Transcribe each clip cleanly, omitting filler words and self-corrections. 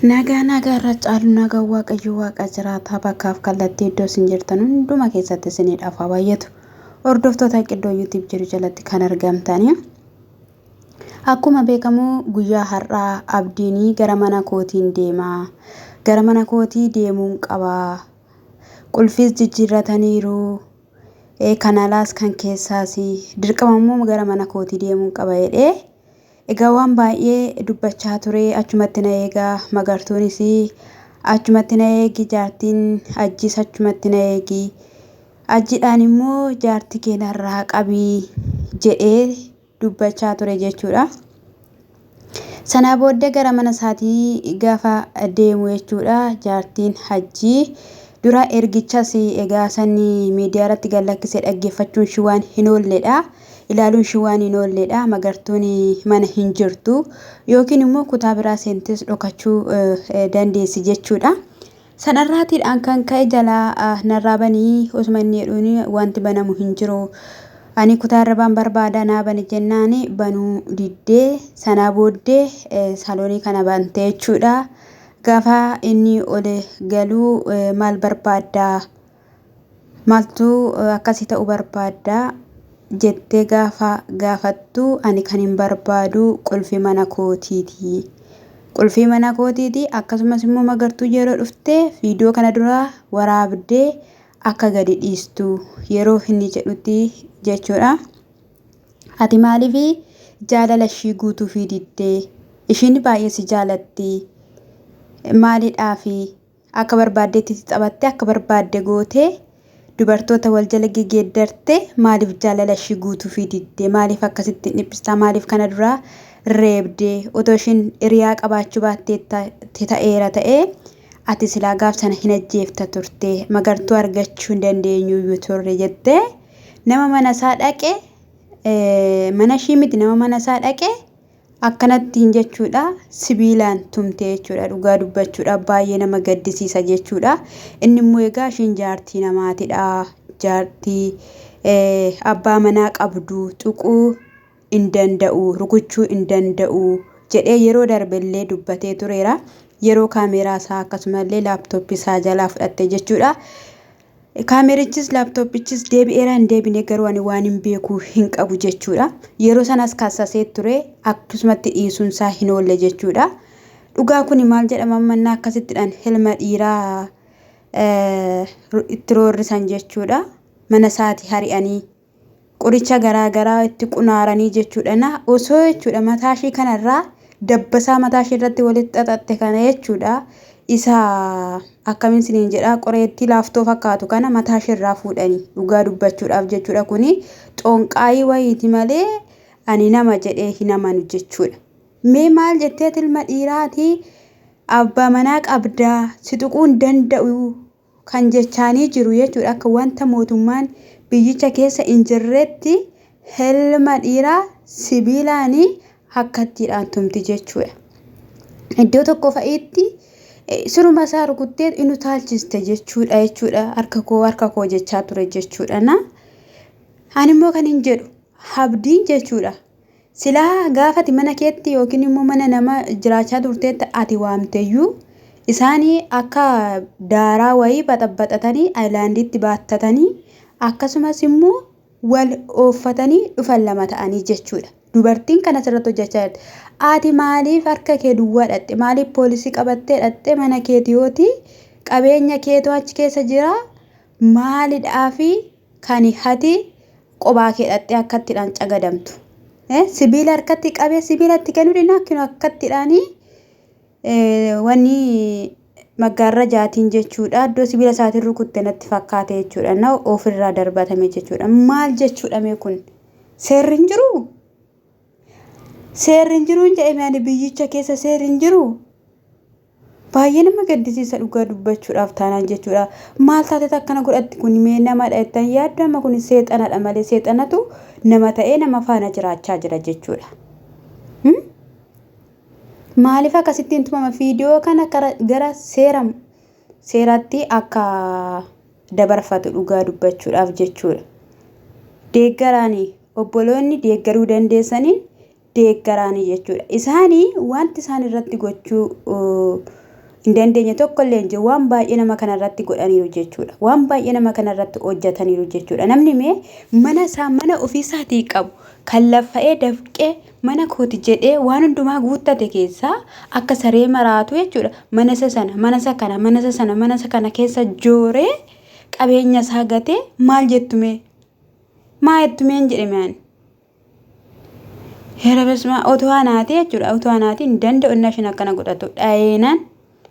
Nagaa irra caalu nagaa waaqayyo waaqa jiraataa bakkaaf kallattii iddoo isin jirtan hunduma keessatti isiniidhaaf haa baay'atu. Hordoftoota Qiddoo YouTube jiru jalatti kan argamtanii. Akkuma beekamu guyyaa har'aa abdiin gara mana kootiin deemaa. Gara mana kootii deemuun qabaa. Qulfiis jijjiirrataniiru. Kanaalaas kan keessaas dirqamammoo gara mana kootii deemuun qaba jedhee. Egaa waan baay'ee dubbachaa ture achumatti na eegaa magartuunis achumatti na eegi jaartiin ajjis achumatti na eegi ajjidhaan immoo jaartii keenarraa qabii jedhee dubbachaa ture jechuudha. Sana booddee gara mana isaatii gaafa deemu jechuudha jaartiin ajjii dura ergichas egaa sanni miidiyaa irratti gallakkisee dhaggeeffachuun shi waan hin oolledha. Ilaaluun shi waan hin oolledha magartuun mana hin jirtu yookiin immoo kutaa biraa seentis dhokachuu dandeessi jechuudha. Sanarraatiidhaan kan ka'e jalaa narraa banii osuma inni jedhuun wanti banamu hin jiru. Ani kutaa irraan barbaada naa bani jennaan banuu diddee sana booddee saloonii kana bantee jechuudha. Gaafa inni ol galuu maal barbaaddaa maaltu akkasii ta'uu barbaaddaa jettee gaafattu ani kan hin barbaadu qulfii mana kootiiti. Qulfii mana kootiiti akkasumas immoo magartuu yeroo dhuftee viidiyoo kana dura waraabdee akka gadi dhiistu yeroo inni jedhutti jechuudha. Ati maaliif jaalala ishii guutuu fi diddee ishiin baay'ee si jaalatti maalidhaafi akka barbaaddeetti taphattee akka barbaadde gootee dubartoota wal jala geeddarte maaliif jaalala ishii guutuu fi diddee maaliif akkasitti dhiphistaa maaliif kana dura reebdee otoo ishiin hiriyaa qabaachuu baattee ta'eera ta'ee ati silaa gaaf sana hin ajjeefta turte magartuu argachuu hin dandeenyu turre jettee nama mana isaa dhaqe mana ishii miti nama mana isaa dhaqe akkanatti hin jechuudha sibiilaan tumtee jechuudha dhugaa dubbachuudha baay'ee nama gaddisiisa jechuudha. Inni immoo egaa ishiin jaartii namaatidha jaartii abbaa manaa qabdu tuquu hin danda'u rukuchuu hin danda'u jedhee yeroo darbellee dubbatee tureera. Yeroo kaameeraa isaa akkasumallee laaptooppii isaa jalaa fudhatte jechuudha. Kaamerichis laaptooppichis deebi'eera hin deebine garuu ani waan hin beeku hin qabu jechuudha. Yeroo sanas kaasasee ture akkasumatti dhiisuun isaa hin oolle jechuudha. Dhugaa kun maal jedhama mannaa akkasittidhaan ilma dhiiraa itti roorrisan jechuudha. Mana isaati hari'anii qoricha garaa itti qunaaranii jechuudha. Osoo jechuudha mataa ishii kanarraa dabbasaa mataa ishii irratti walitti xaxatte kana jechuudha. Isa akkamiin isiniin jedhaa qoreetti laaftoo fakkaatu kana mataa ishirraa fuudhanii dhugaa dubbachuudhaaf jechuudha. Kuni xoonqaayii wayiiti malee ani nama jedhee hin amanu jechuudha. Mee maal jettee ilma dhiiraati abbaa manaa qabdaa si tuquu hin danda'u kan jechaanii jiru jechuudha. Akka wanta mootummaan biyyicha keessa hin jirretti ilma dhiiraa sibiilaanii akkattiidhaan tumti jechuudha. Iddoo tokko fa'iitti suruma isaa rukuttee inu taalchiste jechuudha. Harka koo jechaa ture jechuudha. Ani immoo kan hin jedhu abdiin jechuudha. Silaa gaafati mana keetti yookiin immoo mana nama jiraachaa turteetti ati waamteeyyuu isaanii akka daaraa wayii baxabbaxatanii aayilaandiitti baattatanii akkasumas immoo wal ooffatanii dhufan lama ta'anii jechuudha. Dubartiin kana asirratti hojjechaa jirti. Ati maaliif harka kee duwwaa dhatte maaliif poolisii qabattee dhatte mana keetiyooti qabeenya keetoo achi keessa jira maalidhaafi kan hati qobaa kee dhatte akkattiidhaan cagadamtu. Sibiila harkatti qabee sibiilatti kennuu dinaa akkattiidhaanii wanni maggaarra jaatiin jechuudha. Iddoo sibiila isaatiin rukutte natti fakkaate jechuudha. Na ofirraa darbatame jechuudha. Maal jechuudha mee kun seerri hin jiruu? Seerri hin jiru jedhamee biyyicha keessa seerri hin jiru. Baay'ee nama gaddisiisa dhugaa dubbachuudhaaf taanaan jechuudha. Maal taatee akkana godhatti kun mee namadha jettan yaaddu amma kun seexanadha malee seexanatu nama ta'ee nama faana jiraachaa jira jechuudha. Maaliif akkasittiin tumama viidiyoo kana gara seeratti akka dabarfatu dhugaa dubbachuudhaaf jechuudha. Deeggaraanii obboloonni deeggaruu dandeessaniin deeggaraanii jechuudha. Isaanii wanti isaan irratti gochuu hin dandeenye tokko illee jiru waan baay'ee nama kanarratti godhaniiru jechuudha. Waan baay'ee nama kanarratti hojjetaniiru jechuudha. Namni mee mana isaa mana ofiisaatii qabu kan lafa'ee dafqee mana kooti jedhee waan hundumaa guuttate keessaa akka saree maraatu jechuudha. Mana isa sana mana isa kana mana isa sana mana isa kana keessa jooree qabeenya isaa gatee maal jettume maa jettumeen jedhameen. Heera basmaa otoo anaati jechuudha. Otoo anaati hin danda'u inni akkana godhatu dhayeenaan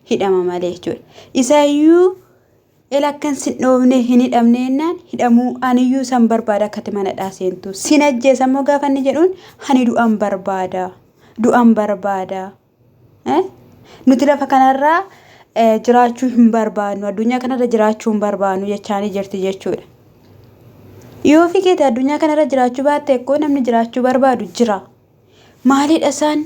hidhama malee jechuudha. Isaayyuu elakkan sin dhoofne hin hidhamneenaan hidhamuu aniyyuu san barbaada akkati mana dhaaseentu. Sin ajjeesa immoo gaafa inni jedhuun ani du'an barbaada. Du'an barbaada. Nuti lafa kanarraa jiraachuu hin barbaadnu. Addunyaa kanarra jiraachuu hin barbaadnu jechaanii jirti jechuudha. Yoo fikete addunyaa kanarra jiraachuu baatte ekkoo namni jiraachuu barbaadu jira. Maalidha isaan?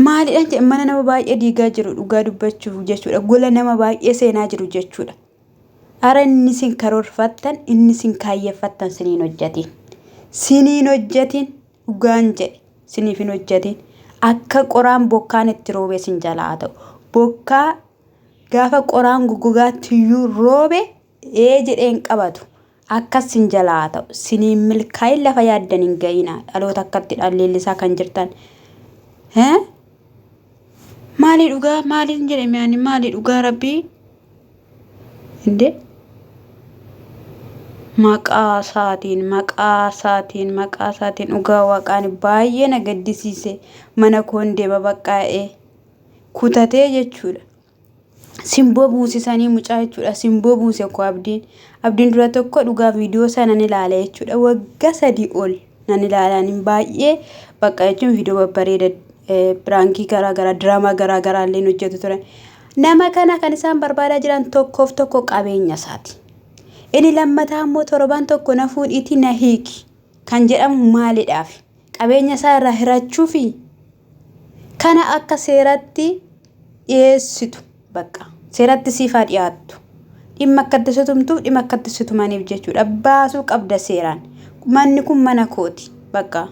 Maalidha mana nama baay'ee diigaa jiru dhugaa dubbachuuf jechuudha. Gola nama baay'ee seenaa jiru jechuudha. Ara inni sin karoorfattan inni sin kaayyeeffattan siniin hojjetin. Siniin hojjetin dhugaan jedhe siniif hin hojjetin. Akka qoraan bokkaan itti roobee sin jalaa ta'u. Bokkaa gaafa qoraan gogaatiyyuu roobe jedheen qabatu. Akkas sin jalaa ta'u. Siniin milkaa'in lafa yaaddan hin ga'ina. Dhaloota akkatti dhalleellisaa kan jirtan. Maali dhugaa maaliin jedhame ani maali dhugaa rabbii inde maqaa isaatiin dhugaa waaqaan baay'ee na gaddisiise mana koon deema baqqaa'ee kutatee jechuudha. Simboo buusisanii mucaa jechuudha. Simboo buuse ko abdiin dura tokko dhugaa viidiyoo sana ni ilaale jechuudha. Waggaa 3 ol nan ilaalan baay'ee bakka jechuun viidiyoo babbareeda biraankii garaa diraamaa garaa illee hojjetu turan. Nama kana kan isaan barbaadaa jiran tokkoof tokko qabeenya isaati. Inni lammataa immoo torban tokko na fuudhiitii na hiiki kan jedhamu maalidhaaf? Qabeenya isaa irraa hirachuufi kana akka seeratti dhiyeessitu bakka seeratti siifaa dhiyaattu. Dhimma akkatti situmtu dhimma akkatti situmaniif jechuudha. Baasuu qabda seeraan. Manni kun mana kooti bakka.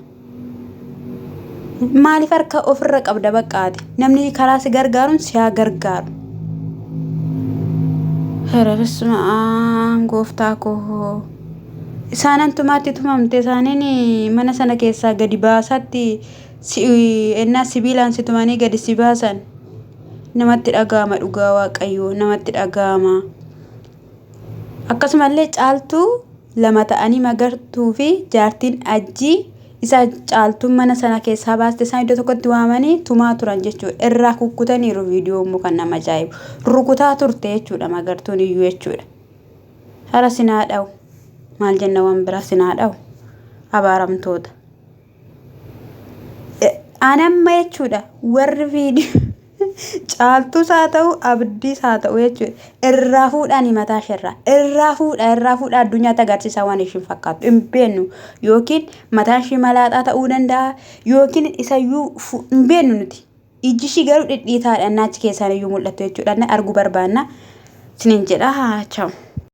Maaliif harka ofirra qabda baqqaati? Namni karaa si gargaaruun si haa gargaaru. Heera basmaa gooftaa koo. Isaanan tumaatti tumamte isaaniin mana sana keessaa gadi baasatti ennaa sibiilaan si tumanii gadi si baasan. Namatti dhaga'ama dhugaa waaqayyoo namatti dhaga'ama. Akkasumallee caaltuu lama ta'anii magartuu fi jaartiin ajjii isa caaltuun mana sana keessaa baaste isaan iddoo tokkotti waamanii tumaa turan jechuudha. Irraa kukkutaniiru viidiyoo immoo kan nama ajaa'ibu. Rukutaa turte jechuudha magartuun iyyuu jechuudha. Hara sinaa dha'u. Maal jenna waan biraa sinaa dha'u. Abaaramtoota. Anamma jechuudha warri viidiyoo caaltuus haa ta'u abdiis haa ta'u jechuudha. Irraa fuudhanii mataa ishirraa. Irraa fuudha addunyaatti agarsiisaa waan ishiin fakkaatu. Hin beeknu yookiin mataan ishii malaaxaa ta'uu danda'a yookiin isayyuu hin beeknu nuti. Ijji ishii garuu dhidhiitaadha naachi keessaan iyyuu mul'atu jechuudha. Arguu barbaanna. Siniin jedha haa chawu.